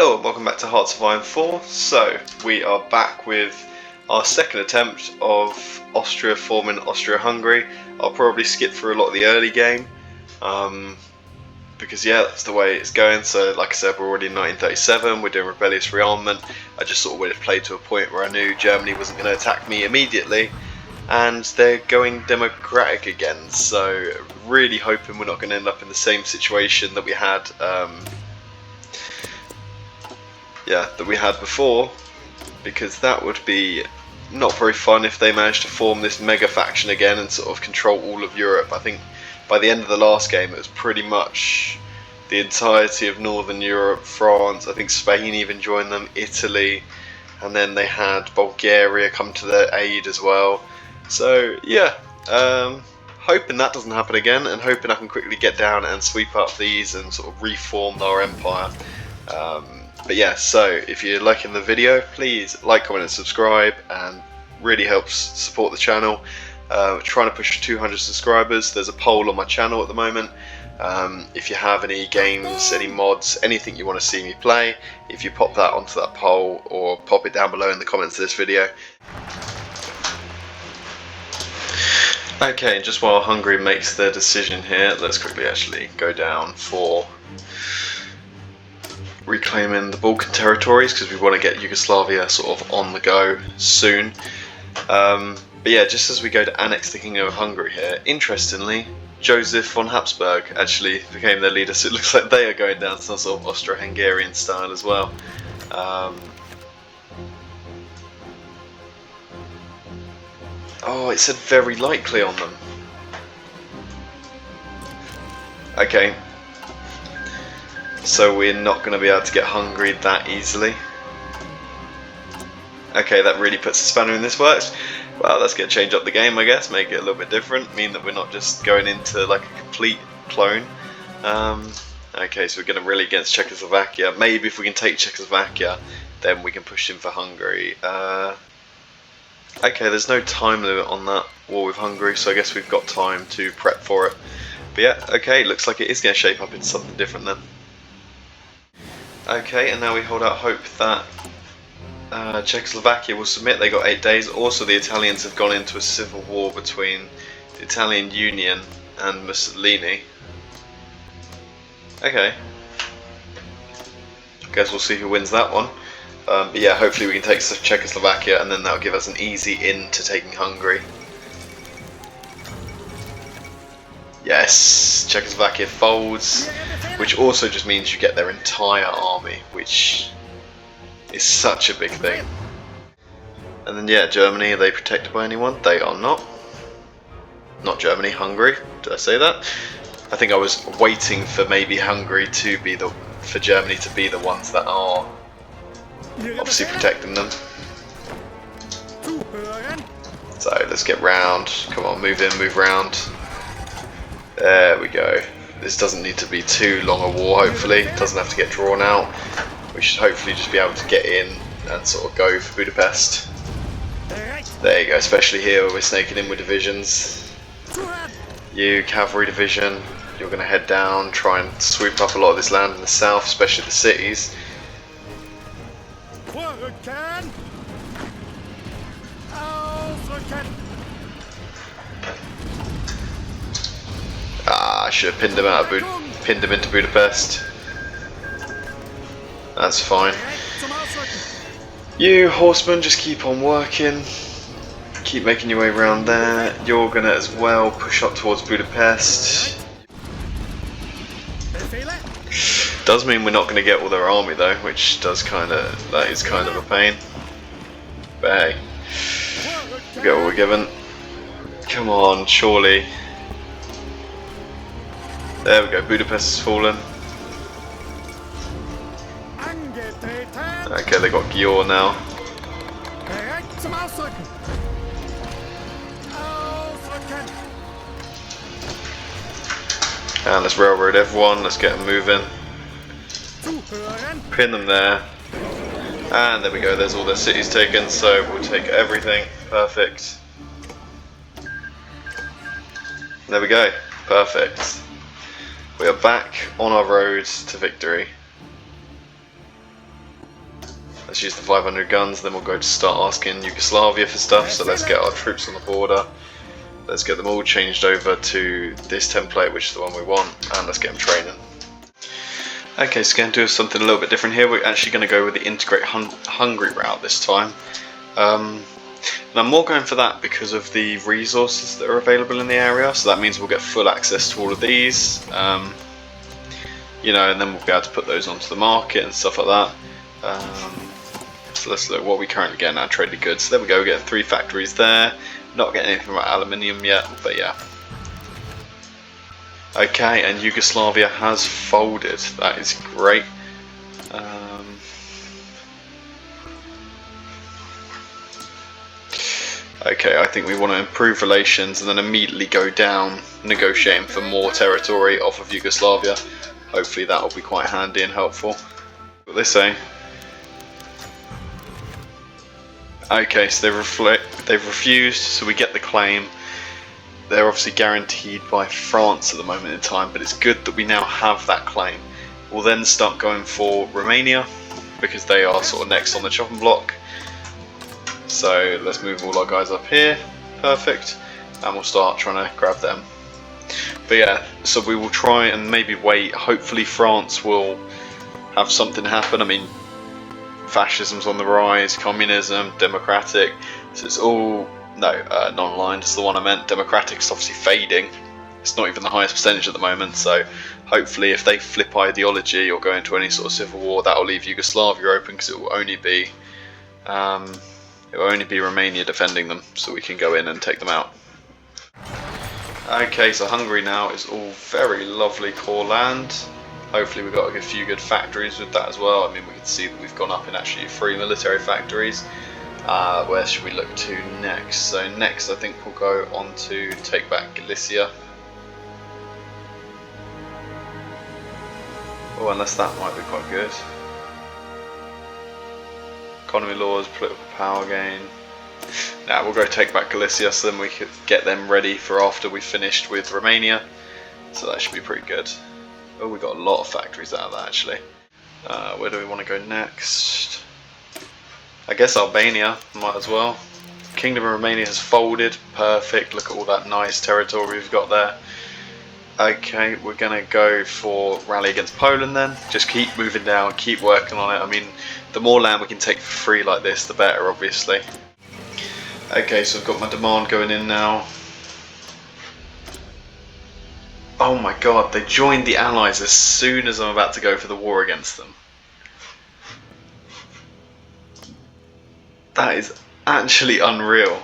Hello and welcome back to Hearts of Iron 4. So, we are back with our second attempt of Austria forming Austria Hungary. I'll probably skip through a lot of the early game, because yeah, that's the way it's going. So like I said, we're already in 1937, we're doing rebellious rearmament. I just sort of wanted to play to a point where I knew Germany wasn't going to attack me immediately, and they're going democratic again, so really hoping we're not going to end up in the same situation that we had before, because that would be not very fun if they managed to form this mega faction again and sort of control all of Europe. I think by the end of the last game it was pretty much the entirety of Northern Europe, France, I think Spain even joined them, Italy, and then they had Bulgaria come to their aid as well. So yeah, hoping that doesn't happen again, and hoping I can quickly get down and sweep up these and sort of reform our empire. But yeah, so if you're liking the video, please like, comment and subscribe, and really helps support the channel. Trying to push 200 subscribers. There's a poll on my channel at the moment. If you have any games, any mods, anything you want to see me play, if you pop that onto that poll or pop it down below in the comments of this video. Okay, just while Hungary makes their decision here, let's quickly actually go down for reclaiming the Balkan territories, because we want to get Yugoslavia sort of on the go soon. But yeah, just as we go to annex the Kingdom of Hungary here, interestingly, Joseph von Habsburg actually became their leader, so it looks like they are going down some sort of Austro-Hungarian style as well. Oh, it said very likely on them. Okay. So we're not going to be able to get Hungary that easily. Okay, that really puts a spanner in this works. Well, that's going to change up the game, I guess, make it a little bit different, mean that we're not just going into like a complete clone. Okay, so we're going to really against Czechoslovakia. Maybe if we can take Czechoslovakia, then we can push in for Hungary. Okay, there's no time limit on that war with Hungary, so I guess we've got time to prep for it. But yeah, okay, looks like it is going to shape up into something different then. Okay, and now we hold out hope that Czechoslovakia will submit. They got 8 days. Also, the Italians have gone into a civil war between the Italian Union and Mussolini. Okay. Guess we'll see who wins that one. But yeah, hopefully we can take Czechoslovakia, and then that'll give us an easy in to taking Hungary. Yes, Czechoslovakia folds, which also just means you get their entire army, which is such a big thing. And then yeah, Germany, are they protected by anyone? They are not. Not Germany, Hungary. Did I say that? I think I was waiting for maybe Hungary to be for Germany to be the ones that are obviously protecting them. So let's get round. Come on, move in, move round. There we go. This doesn't need to be too long a war, hopefully. It doesn't have to get drawn out. We should hopefully just be able to get in and sort of go for Budapest. There you go, especially here where we're snaking in with divisions. You, cavalry division, you're going to head down, try and sweep up a lot of this land in the south, especially the cities. Ah, I should have pinned him into Budapest. That's fine. You horsemen, just keep on working. Keep making your way around there. You're gonna as well push up towards Budapest. Does mean we're not gonna get all their army though, which does that is kind of a pain. But hey, we get what we're given. Come on, surely. There we go, Budapest has fallen. Okay, they got Gore now. And let's railroad everyone, let's get them moving. Pin them there. And there we go, there's all their cities taken, so we'll take everything. Perfect. There we go, perfect. We are back on our road to victory. Let's use the 500 guns, then we'll go to start asking Yugoslavia for stuff. So let's get our troops on the border. Let's get them all changed over to this template, which is the one we want, and let's get them training. Okay, so going to do something a little bit different here. We're actually going to go with the integrate Hungary route this time. And I'm more going for that because of the resources that are available in the area. So that means we'll get full access to all of these. You know, and then we'll be able to put those onto the market and stuff like that. So let's look what we currently get in our traded goods. So there we go, we're getting 3 factories there. Not getting anything about aluminium yet, but yeah. Okay, and Yugoslavia has folded. That is great. Okay, I think we want to improve relations and then immediately go down negotiating for more territory off of Yugoslavia. Hopefully that will be quite handy and helpful. What they say. Okay, so they've refused, so we get the claim. They're obviously guaranteed by France at the moment in time, but it's good that we now have that claim. We'll then start going for Romania, because they are sort of next on the chopping block. So let's move all our guys up here, perfect, and we'll start trying to grab them. But yeah, so we will try and maybe wait. Hopefully France will have something happen. I mean, fascism's on the rise, communism, democratic, so it's all, no, non-aligned is the one I meant. Democratic's obviously fading. It's not even the highest percentage at the moment, so hopefully if they flip ideology or go into any sort of civil war, that will leave Yugoslavia open, because it will only be Romania defending them, so we can go in and take them out. Okay, so Hungary now is all very lovely core land. Hopefully we've got a few good factories with that as well. I mean, we can see that we've gone up in actually 3 military factories. Where should we look to next? So next I think we'll go on to take back Galicia. Oh, unless that might be quite good. Economy laws, political power gain. Now we'll go take back Galicia, so then we could get them ready for after we finished with Romania. So that should be pretty good. Oh, we got a lot of factories out of that actually. Where do we want to go next? I guess Albania, might as well. Kingdom of Romania has folded, perfect. Look at all that nice territory we've got there. Okay, we're going to go for rally against Poland then. Just keep moving down, keep working on it. I mean, the more land we can take for free like this, the better, obviously. Okay, so I've got my demand going in now. Oh my god, they joined the Allies as soon as I'm about to go for the war against them. That is actually unreal.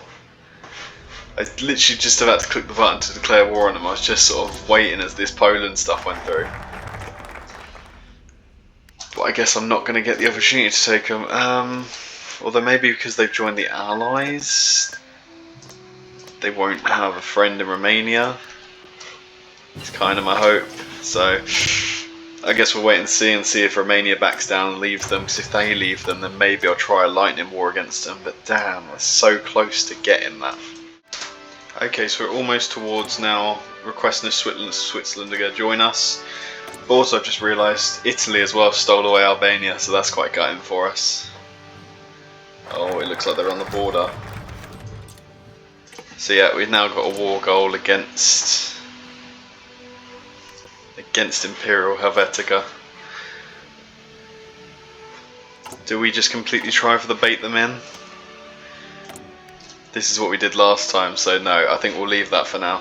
I was literally just about to click the button to declare war on them. I was just sort of waiting as this Poland stuff went through. But I guess I'm not going to get the opportunity to take them. Although maybe because they've joined the Allies, they won't have a friend in Romania. It's kind of my hope. So I guess we'll wait and see if Romania backs down and leaves them. Because if they leave them, then maybe I'll try a lightning war against them. But damn, we're so close to getting that. Okay, so we're almost towards now requesting Switzerland to go join us. But also I've just realised Italy as well stole away Albania, so that's quite gutting for us. Oh, it looks like they're on the border. So yeah, we've now got a war goal against Imperial Helvetica. Do we just completely try for the bait them in? This is what we did last time, so no, I think we'll leave that for now.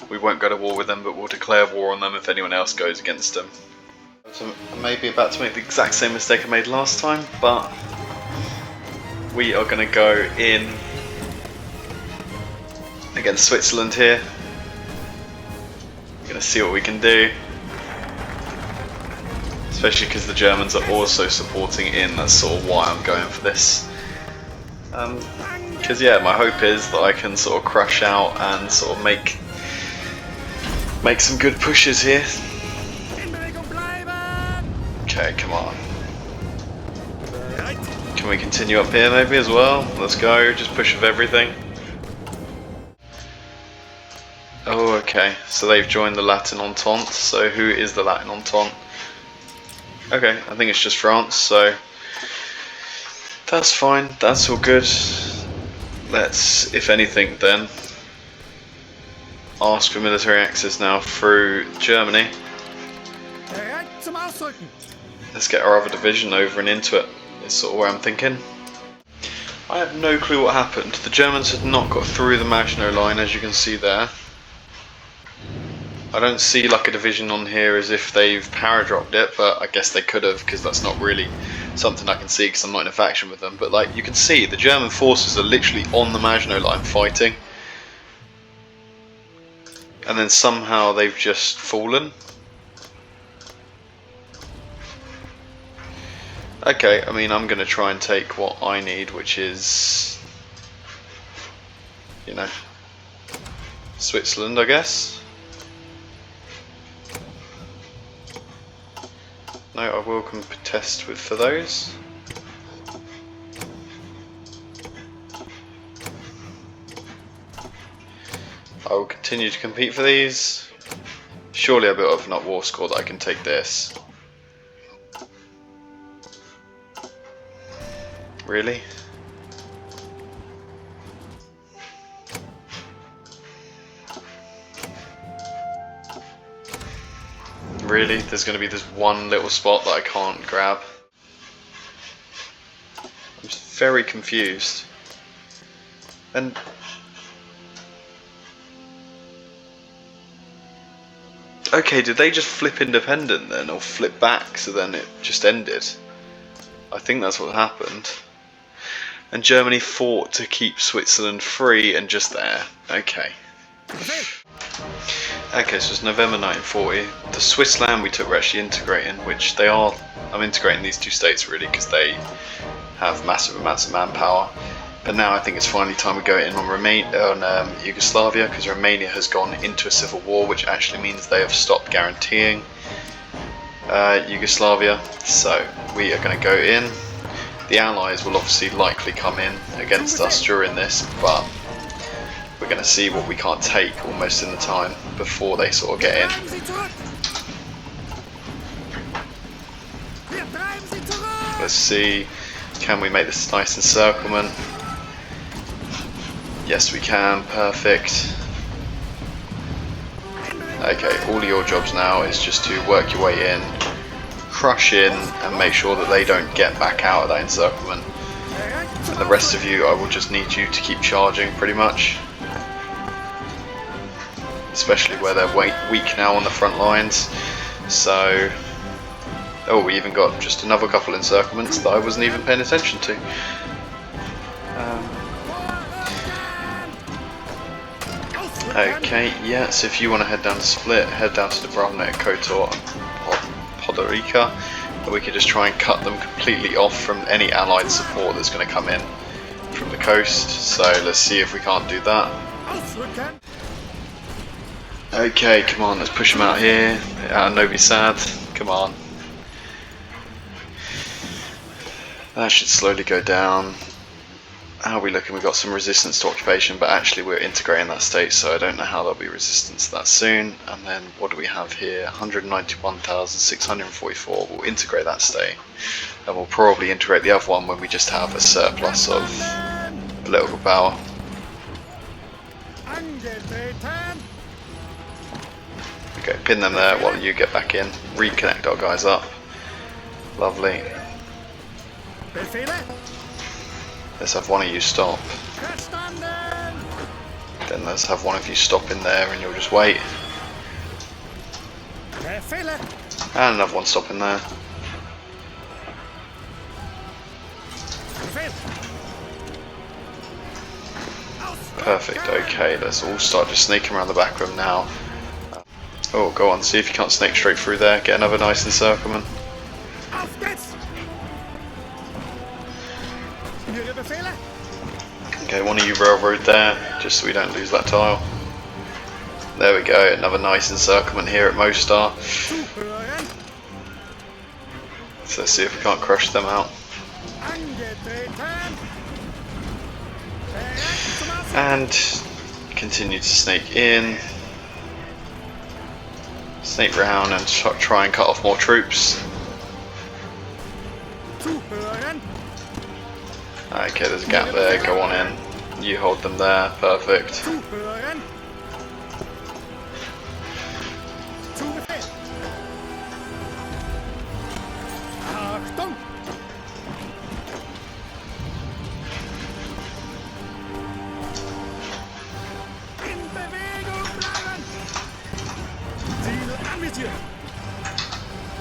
We won't go to war with them, but we'll declare war on them if anyone else goes against them. So I may be about to make the exact same mistake I made last time, but we are going to go in against Switzerland here. We're going to see what we can do. Especially because the Germans are also supporting in, that's sort of why I'm going for this. Because yeah, my hope is that I can sort of crush out and sort of make some good pushes here. Okay, come on. Can we continue up here maybe as well? Let's go, just push with everything. Oh, okay, so they've joined the Latin Entente. So who is the Latin Entente? Okay, I think it's just France, so That's fine, that's all good. Let's, if anything then, ask for military access now through Germany. Let's get our other division over and into it, is sort of where I'm thinking. I have no clue what happened. The Germans had not got through the Maginot Line, as you can see there. I don't see like a division on here as if they've paradropped it, but I guess they could have, because that's not really something I can see because I'm not in a faction with them. But like you can see, the German forces are literally on the Maginot Line fighting, and then somehow they've just fallen. Okay, I mean, I'm going to try and take what I need, which is, you know, Switzerland, I guess. No, I will contest for those. I will continue to compete for these. Surely I'll build up enough war score that I can take this. Really? Really? There's going to be this one little spot that I can't grab? I'm just very confused. And okay, did they just flip independent then, or flip back so then it just ended? I think that's what happened. And Germany fought to keep Switzerland free and just there. Okay. Okay, so it's November 1940. The Swiss land we took we're actually integrating, which they are. I'm integrating these two states really because they have massive amounts of manpower. But now I think it's finally time we go in on Yugoslavia, because Romania has gone into a civil war, which actually means they have stopped guaranteeing Yugoslavia. So we are going to go in. The Allies will obviously likely come in against us during this, but we're going to see what we can't take almost in the time before they sort of get in. Let's see, can we make this nice encirclement? Yes we can, perfect. Okay, all of your jobs now is just to work your way in, crush in, and make sure that they don't get back out of that encirclement. And the rest of you, I will just need you to keep charging pretty much. Especially where they're weak now on the front lines. So, oh, we even got just another couple encirclements that I wasn't even paying attention to. Okay, yeah, so if you want to head down to Split, head down to Dubrovnik, Kotor, or Podgorica, and we can just try and cut them completely off from any allied support that's going to come in from the coast. So let's see if we can't do that. Okay, come on, let's push them out here, out of Novi Sad, come on. That should slowly go down. How are we looking? We've got some resistance to occupation, but actually we're integrating that state, so I don't know how there'll be resistance to that soon. And then what do we have here? 191,644. We'll integrate that state, and we'll probably integrate the other one when we just have a surplus of political power. Okay, pin them there while you get back in. Reconnect our guys up. Lovely. Let's have one of you stop. Then let's have one of you stop in there and you'll just wait. And another one stop in there. Perfect, okay, let's all start just sneaking around the back of them now. Oh, go on, see if you can't snake straight through there. Get another nice encirclement. Okay, one of you railroad there, just so we don't lose that tile. There we go, another nice encirclement here at Mostar. So let's see if we can't crush them out. And continue to snake in. Snake round and try and cut off more troops. Okay, there's a gap there, go on in. You hold them there, perfect.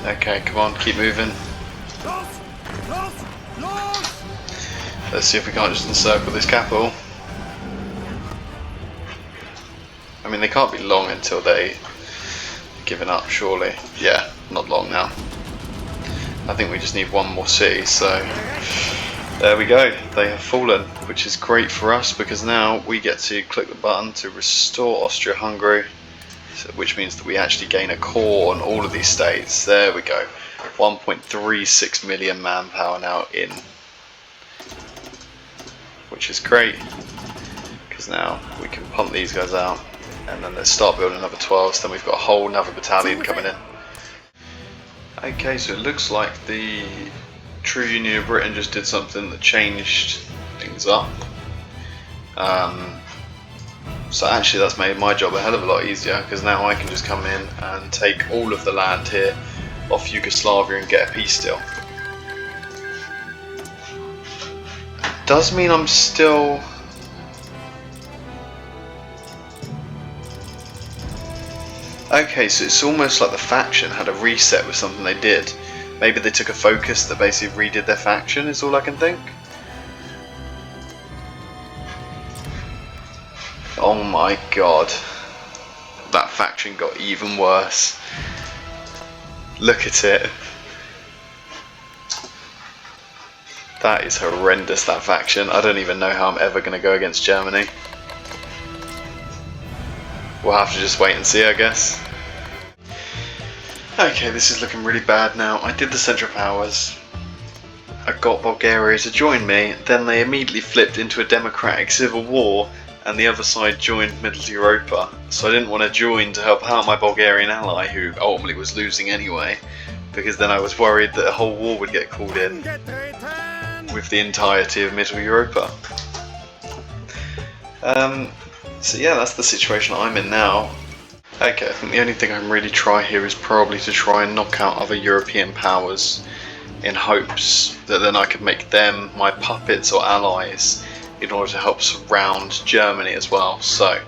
Okay, come on, keep moving. Let's see if we can't just encircle this capital. I mean, they can't be long until they given up, surely. Yeah, not long now. I think we just need one more city, so there we go. They have fallen, which is great for us because now we get to click the button to restore Austria Hungary, which means that we actually gain a core on all of these states. There we go. 1.36 million manpower now in, which is great because now we can pump these guys out and then let's start building another 12s. Then we've got a whole another battalion coming in. Okay, so it looks like the True Union of Britain just did something that changed things up. So actually that's made my job a hell of a lot easier because now I can just come in and take all of the land here off Yugoslavia and get a peace deal. Does mean I'm still... Okay, so it's almost like the faction had a reset with something they did. Maybe they took a focus that basically redid their faction, is all I can think. Oh my god. That faction got even worse. Look at it. That is horrendous, that faction. I don't even know how I'm ever going to go against Germany. We'll have to just wait and see, I guess. Okay, this is looking really bad now. I did the Central Powers. I got Bulgaria to join me, then they immediately flipped into a democratic civil war and the other side joined Middle Europa. So I didn't want to join to help out my Bulgarian ally, who ultimately was losing anyway, because then I was worried that a whole war would get called in with the entirety of Middle Europa. So yeah, that's the situation I'm in now. Okay, I think the only thing I can really try here is probably to try and knock out other European powers in hopes that then I could make them my puppets or allies in order to help surround Germany as well. So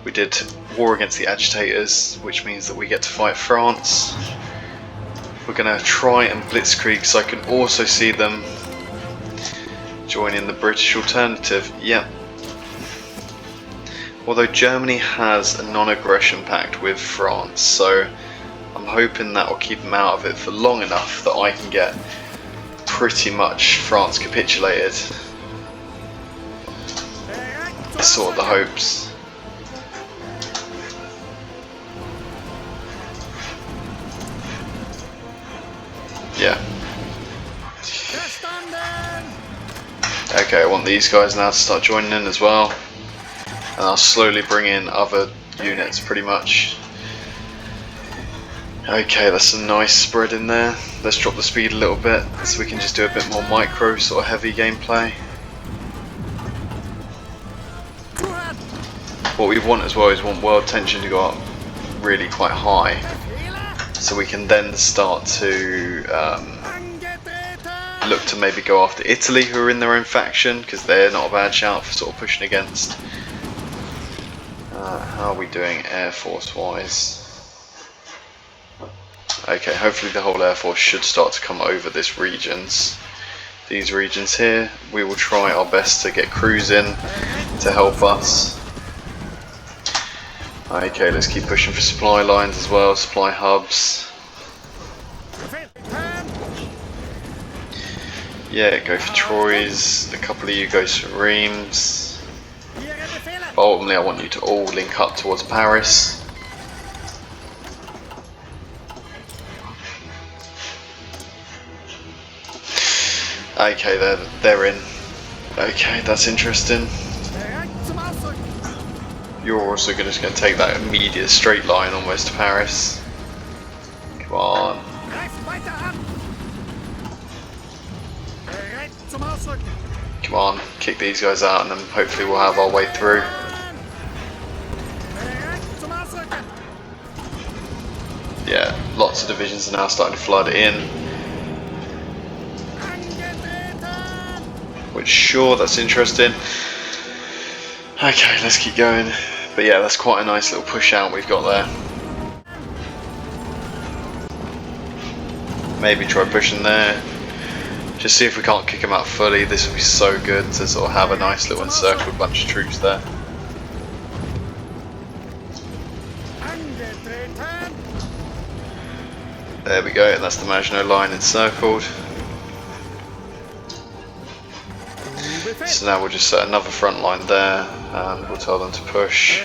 we did war against the agitators, which means that we get to fight France. We're going to try and blitzkrieg, so I can also see them joining the British alternative. Yep. Although Germany has a non-aggression pact with France, so I'm hoping that will keep them out of it for long enough that I can get pretty much France capitulated. It's sort of the hopes. Yeah. Okay, I want these guys now to start joining in as well. And I'll slowly bring in other units pretty much. Okay, that's a nice spread in there. Let's drop the speed a little bit so we can just do a bit more micro sort of heavy gameplay. What we want as well is world tension to go up really quite high, so we can then start to look to maybe go after Italy, who are in their own faction, because they're not a bad shout for sort of pushing against. How are we doing Air Force wise? Okay, hopefully the whole Air Force should start to come over these regions here. We will try our best to get crews in to help us. Okay, let's keep pushing for supply lines as well, supply hubs. Yeah, go for Troyes, a couple of you goes for Reims. But ultimately I want you to all link up towards Paris. Okay, they're in. Okay, that's interesting. You're also just going to take that immediate straight line almost to Paris. Come on. Come on, kick these guys out and then hopefully we'll have our way through. Yeah, lots of divisions are now starting to flood in. Which, sure, that's interesting. Okay, let's keep going. But yeah, that's quite a nice little push out we've got there. Maybe try pushing there. Just see if we can't kick them out fully. This would be so good to sort of have a nice little encircled bunch of troops there. There we go, and that's the Maginot Line encircled. So now we'll just set another front line there and we'll tell them to push.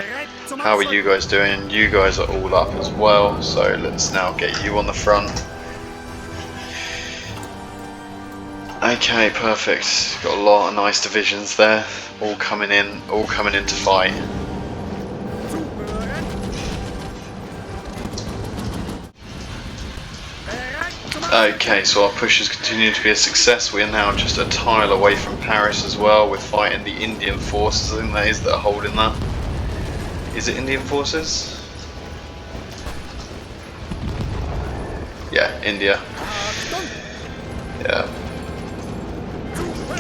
How are you guys doing? You guys are all up as well, so let's now get you on the front. Okay, perfect. Got a lot of nice divisions there, all coming in to fight. Okay, so our push has continued to be a success. We are now just a tile away from Paris as well. We're fighting the Indian forces, I think that are holding that. Is it Indian forces? Yeah, India. Yeah.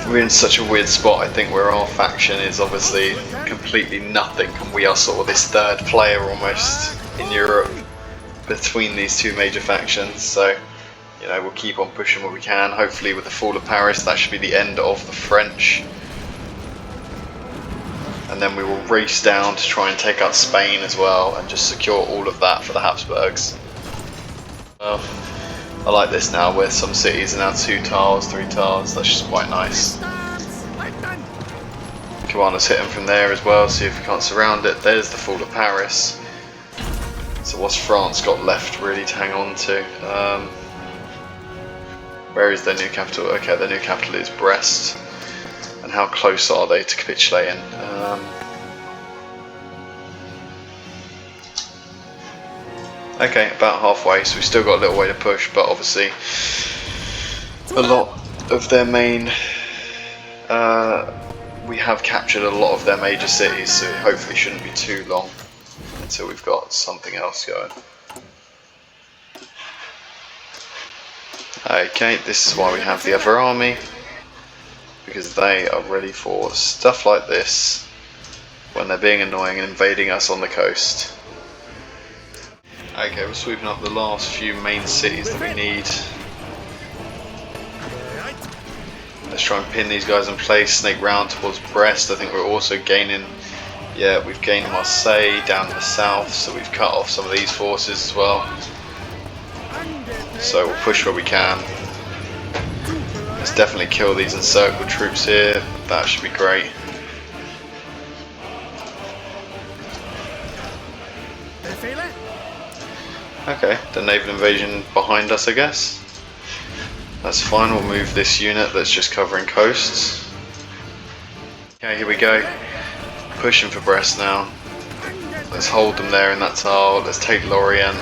We're in such a weird spot, I think, where our faction is obviously completely nothing, and we are sort of this third player almost in Europe between these two major factions. So, you know, we'll keep on pushing what we can. Hopefully with the fall of Paris, that should be the end of the French. And then we will race down to try and take out Spain as well and just secure all of that for the Habsburgs. Well, I like this now where some cities are now 2 tiles, 3 tiles. That's just quite nice. Come on, let's hit them from there as well, see if we can't surround it. There's the fall of Paris. So what's France got left really to hang on to? Where is their new capital? Okay, their new capital is Brest. And how close are they to capitulating? Okay, about halfway, so we've still got a little way to push, but obviously a lot of their main... we have captured a lot of their major cities, so it hopefully shouldn't be too long until we've got something else going. Okay, this is why we have the other army, because they are ready for stuff like this when they're being annoying and invading us on the coast. Okay, we're sweeping up the last few main cities that we need. Let's try and pin these guys in place, snake round towards Brest. I think we're also gaining, yeah, we've gained Marseille down the south, so we've cut off some of these forces as well. So we'll push where we can. Let's definitely kill these encircled troops here. That should be great. Okay, the naval invasion behind us, I guess. That's fine, we'll move this unit that's just covering coasts. Okay, here we go. Pushing for Brest now. Let's hold them there in that tile. Let's take Lorient.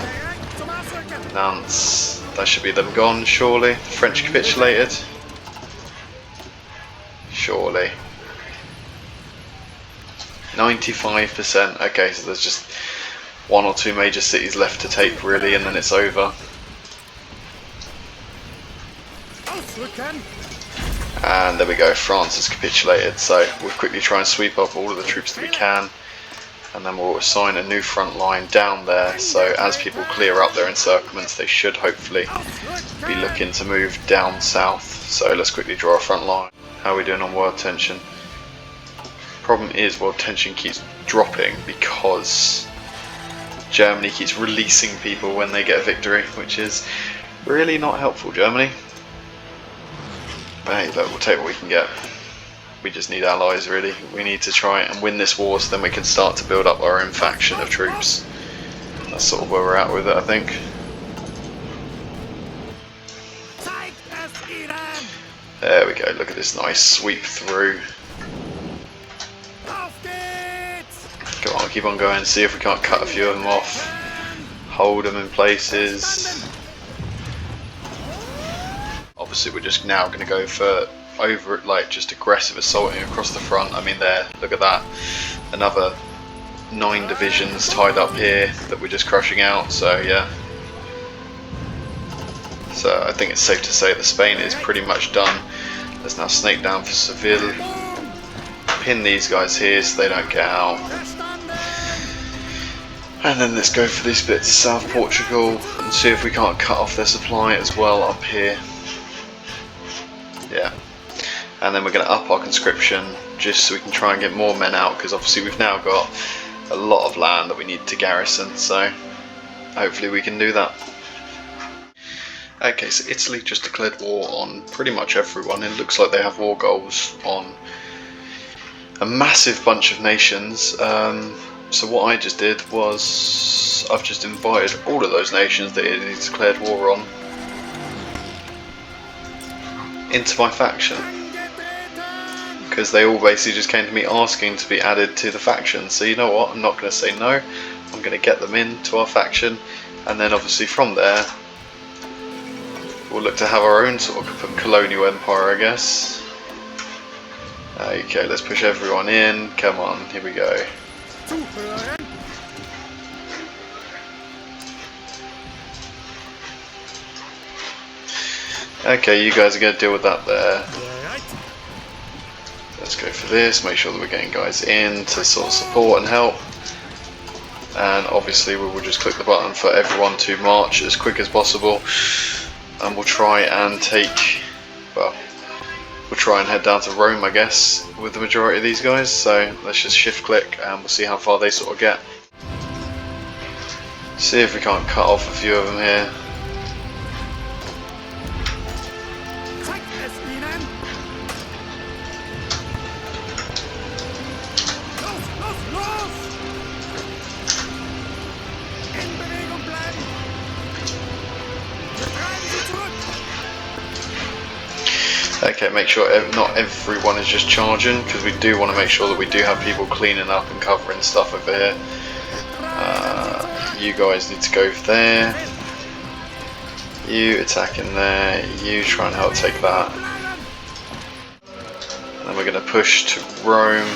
Nantes. That should be them gone, surely. The French capitulated. Surely. 95%. Okay, so there's just 1 or 2 major cities left to take really, and then it's over. And there we go, France has capitulated, so we'll quickly try and sweep up all of the troops that we can, and then we'll assign a new front line down there, so as people clear up their encirclements they should hopefully be looking to move down south. So let's quickly draw a front line. How are we doing on world tension? Problem is world tension keeps dropping because Germany keeps releasing people when they get a victory, which is really not helpful, Germany. But hey, look, we'll take what we can get. We just need allies, really. We need to try and win this war, so then we can start to build up our own faction of troops. That's sort of where we're at with it, I think. There we go, look at this nice sweep through. Come on, keep on going, see if we can't cut a few of them off. Hold them in places. Obviously we're just now going to go for over, like just aggressive assaulting across the front. I mean, there, look at that, another 9 divisions tied up here that we're just crushing out. So yeah, so I think it's safe to say that Spain is pretty much done. Let's now snake down for Seville, pin these guys here so they don't get out, and then let's go for these bits of South Portugal and see if we can't cut off their supply as well up here. Yeah, and then we're going to up our conscription just so we can try and get more men out, because obviously we've now got a lot of land that we need to garrison, so hopefully we can do that. Okay, so Italy just declared war on pretty much everyone. It looks like they have war goals on a massive bunch of nations. So what I just did was I've just invited all of those nations that Italy declared war on into my faction, because they all basically just came to me asking to be added to the faction. So you know what, I'm not going to say no, I'm going to get them into our faction, and then obviously from there we'll look to have our own sort of colonial empire, I guess. Okay, let's push everyone in, come on, here we go. Okay, you guys are going to deal with that there. Let's go for this, make sure that we're getting guys in to sort of support and help. And obviously we will just click the button for everyone to march as quick as possible. And we'll try and take, well, we'll try and head down to Rome, I guess, with the majority of these guys. So let's just shift click and we'll see how far they sort of get. See if we can't cut off a few of them here. Okay, make sure not everyone is just charging, because we do want to make sure that we do have people cleaning up and covering stuff over here. You guys need to go there. You attacking there. You try and help take that. And then we're going to push to Rome.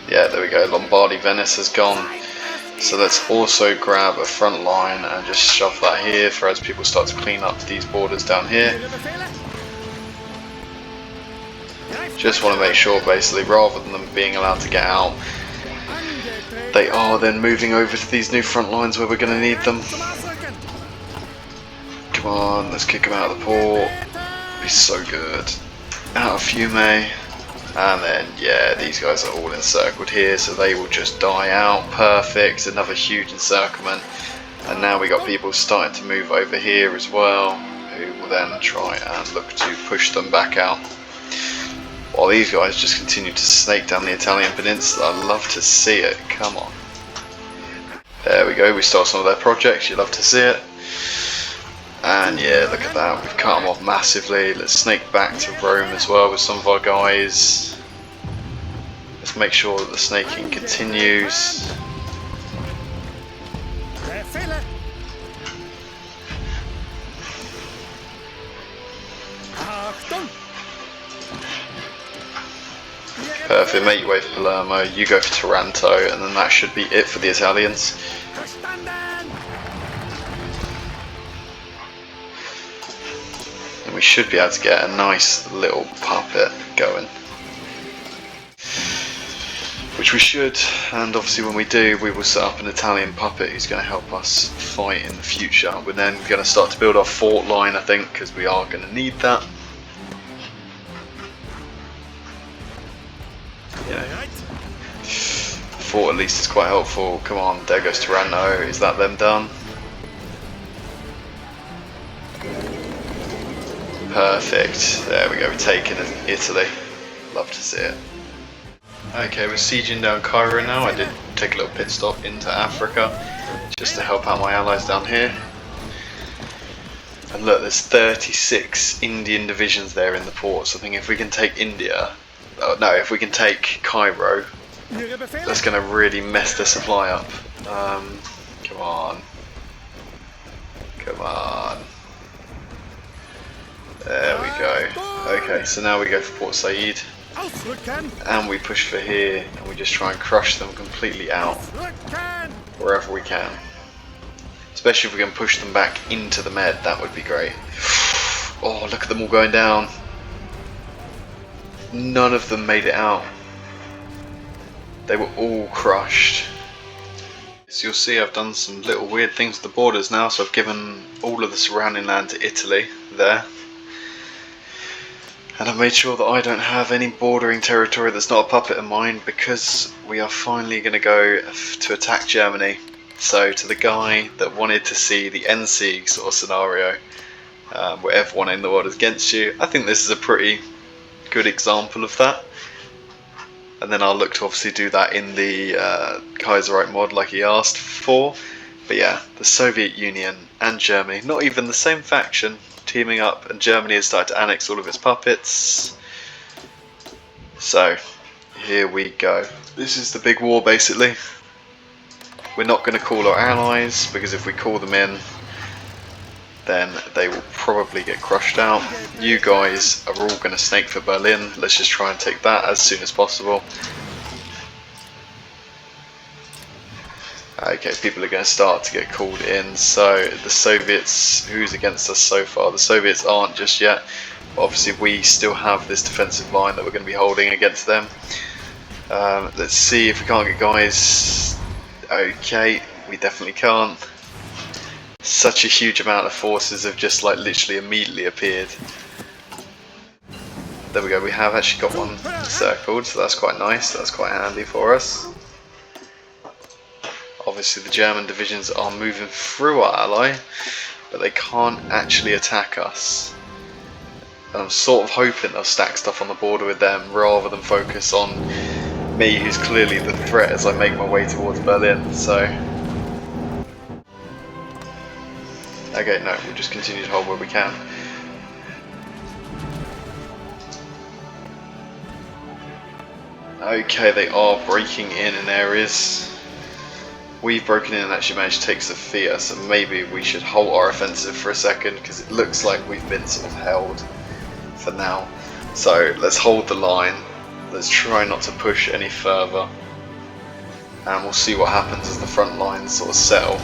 Yeah, there we go. Lombardy, Venice has gone. So let's also grab a front line and just shove that here for as people start to clean up these borders down here. Just want to make sure basically, rather than them being allowed to get out, they are then moving over to these new front lines where we're going to need them. Come on, let's kick them out of the port. Be so good. Out of Fiume. And then, yeah, these guys are all encircled here, so they will just die out. Perfect, another huge encirclement. And now we got people starting to move over here as well, who will then try and look to push them back out. While these guys just continue to snake down the Italian peninsula. I love to see it, come on. There we go, we start some of their projects, you love to see it. And yeah, look at that, we've cut them off massively. Let's snake back to Rome as well with some of our guys. Let's make sure that the snaking continues. Perfect, make your way for Palermo, you go for Taranto, and then that should be it for the Italians. And we should be able to get a nice little puppet going. Which we should, and obviously when we do, we will set up an Italian puppet who's going to help us fight in the future. We're then going to start to build our fort line, I think, because we are going to need that. Yeah. Fort at least is quite helpful. Come on, there goes Taranto. Is that them done? Perfect. There we go. We're taking Italy. Love to see it. Okay, we're sieging down Cairo now. I did take a little pit stop into Africa just to help out my allies down here. And look, there's 36 Indian divisions there in the port. So I think if we can take India, no, if we can take Cairo, that's going to really mess the supply up. Come on. Come on. There we go. Okay, so now we go for Port Said. And we push for here, and we just try and crush them completely out wherever we can. Especially if we can push them back into the med, that would be great. Oh, look at them all going down. None of them made it out. They were all crushed. So you'll see I've done some little weird things with the borders now, so I've given all of the surrounding land to Italy there. And I've made sure that I don't have any bordering territory that's not a puppet of mine, because we are finally going to go to attack Germany. So to the guy that wanted to see the Endsieg sort of scenario, where everyone in the world is against you, I think this is a pretty good example of that. And then I'll look to obviously do that in the Kaiserreich mod like he asked for. But yeah, the Soviet Union and Germany, not even the same faction, teaming up, and Germany has started to annex all of its puppets. So here we go. This is the big war basically. We're not going to call our allies, because if we call them in, then they will probably get crushed out. You guys are all going to snake for Berlin. Let's just try and take that as soon as possible. Okay, people are going to start to get called in. So the Soviets, who's against us so far? The Soviets aren't just yet. But obviously we still have this defensive line that we're going to be holding against them. Let's see if we can't get guys. Okay, we definitely can't. Such a huge amount of forces have just like literally immediately appeared. There we go, we have actually got one circled, so that's quite nice, that's quite handy for us. Obviously the German divisions are moving through our ally, but they can't actually attack us. And I'm sort of hoping they'll stack stuff on the border with them rather than focus on me, who's clearly the threat as I make my way towards Berlin. So okay, no, we'll just continue to hold where we can. Okay, they are breaking in areas. We've broken in and actually managed to take Sofia, so maybe we should halt our offensive for a second, because it looks like we've been sort of held for now. So let's hold the line. Let's try not to push any further. And we'll see what happens as the front lines sort of settle.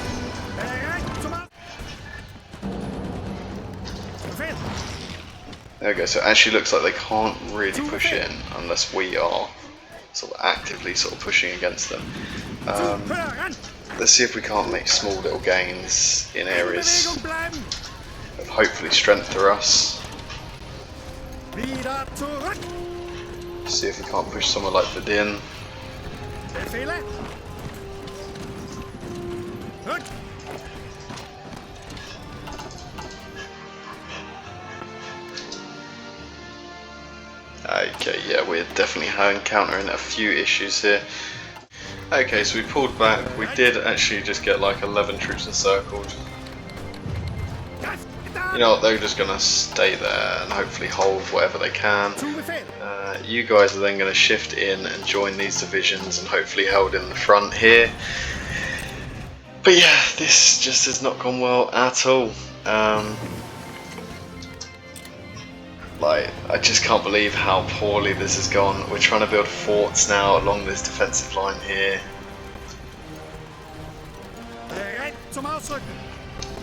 There we go, so it actually looks like they can't really push in unless we are sort of actively sort of pushing against them. Let's see if we can't make small little gains in areas of hopefully strength for us. See if we can't push somewhere like Verdun. Okay, yeah, we're definitely encountering a few issues here. Okay, so we pulled back. We did actually just get like 11 troops encircled. You know what, they're just going to stay there and hopefully hold whatever they can. You guys are then going to shift in and join these divisions and hopefully hold in the front here. But yeah, this just has not gone well at all. Like, I just can't believe how poorly this has gone. We're trying to build forts now along this defensive line here.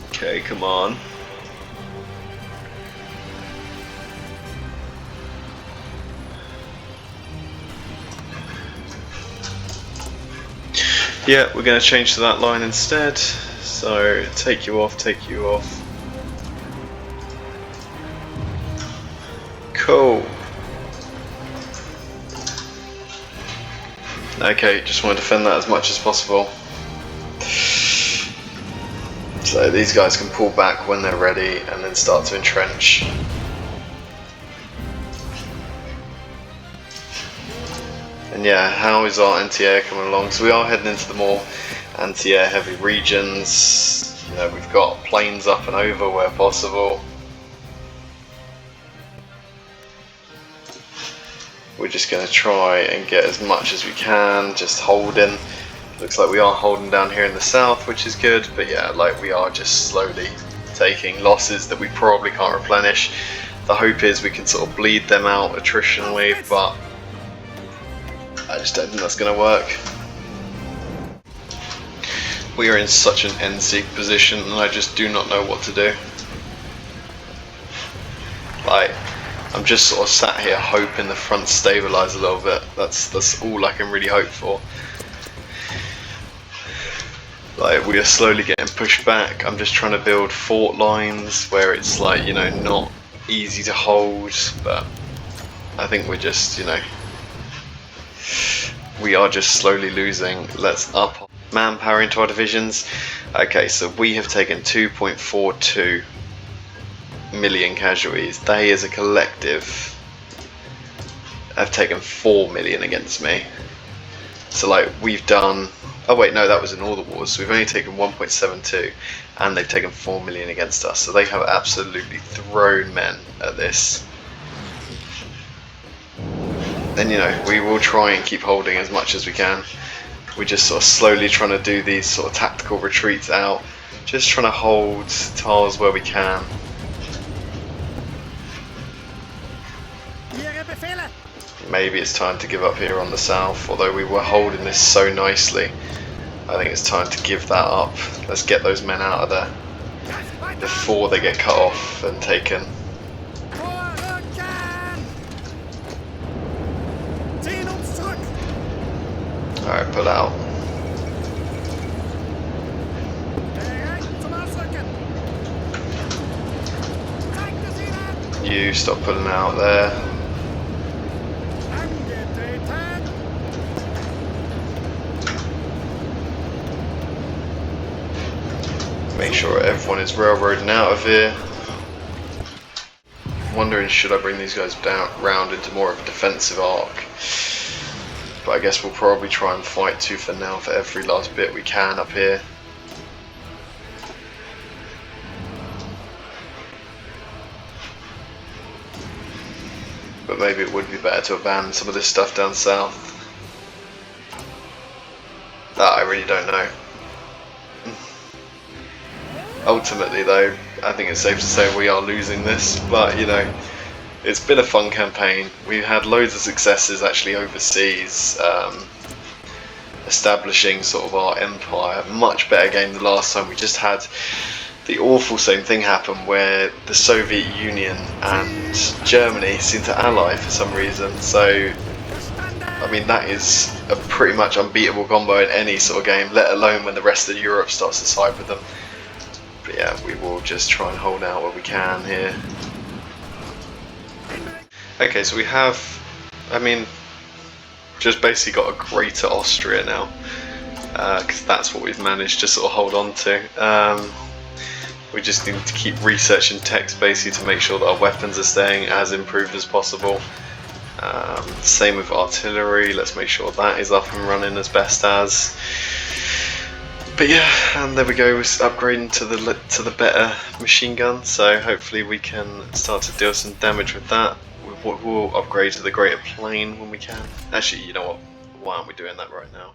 Okay, come on. Yeah, we're going to change to that line instead. So, take you off, take you off. Cool. Okay, just want to defend that as much as possible. So these guys can pull back when they're ready and then start to entrench. And yeah, how is our anti-air coming along? So we are heading into the more anti-air heavy regions. You know, we've got planes up and over where possible. We're just going to try and get as much as we can, just holding. Looks like we are holding down here in the south, which is good, but yeah, like we are just slowly taking losses that we probably can't replenish. The hope is we can sort of bleed them out attritionally, but I just don't think that's going to work. We are in such an end-seek position and I just do not know what to do. Like, I'm just sort of sat here hoping the front stabilise a little bit. That's all I can really hope for. Like, we are slowly getting pushed back. I'm just trying to build fort lines where it's like, you know, not easy to hold, but I think we're just, you know, we are just slowly losing. Let's up manpower into our divisions. Okay, so we have taken 2.42 million casualties. They as a collective have taken 4 million against me. So like we've done, oh wait, no, that was in all the wars, so we've only taken 1.72 and they've taken 4 million against us, so they have absolutely thrown men at this. Then, you know, we will try and keep holding as much as we can. We're just sort of slowly trying to do these sort of tactical retreats out, just trying to hold tiles where we can. Maybe it's time to give up here on the south, although we were holding this so nicely. I think it's time to give that up. Let's get those men out of there before they get cut off and taken. Alright, pull out. You stop pulling out there. Make sure everyone is railroading out of here. Wondering, should I bring these guys down round into more of a defensive arc? But I guess we'll probably try and fight tooth and nail for every last bit we can up here. But maybe it would be better to abandon some of this stuff down south. That I really don't know. Ultimately though, I think it's safe to say we are losing this, but you know, it's been a fun campaign. We've had loads of successes actually overseas, establishing sort of our empire. Much better game than last time. We just had the awful same thing happen where the Soviet Union and Germany seem to ally for some reason. So, I mean, that is a pretty much unbeatable combo in any sort of game, let alone when the rest of Europe starts to side with them. But yeah, we will just try and hold out where we can here. Okay, so we have, I mean, just basically got a greater Austria now, because that's what we've managed to sort of hold on to. We just need to keep researching text basically to make sure that our weapons are staying as improved as possible. Same with artillery, let's make sure that is up and running as best as. But yeah, and there we go, we're upgrading to the better machine gun, so hopefully we can start to deal some damage with that. We'll upgrade to the greater plane when we can. Actually, you know what, why aren't we doing that right now?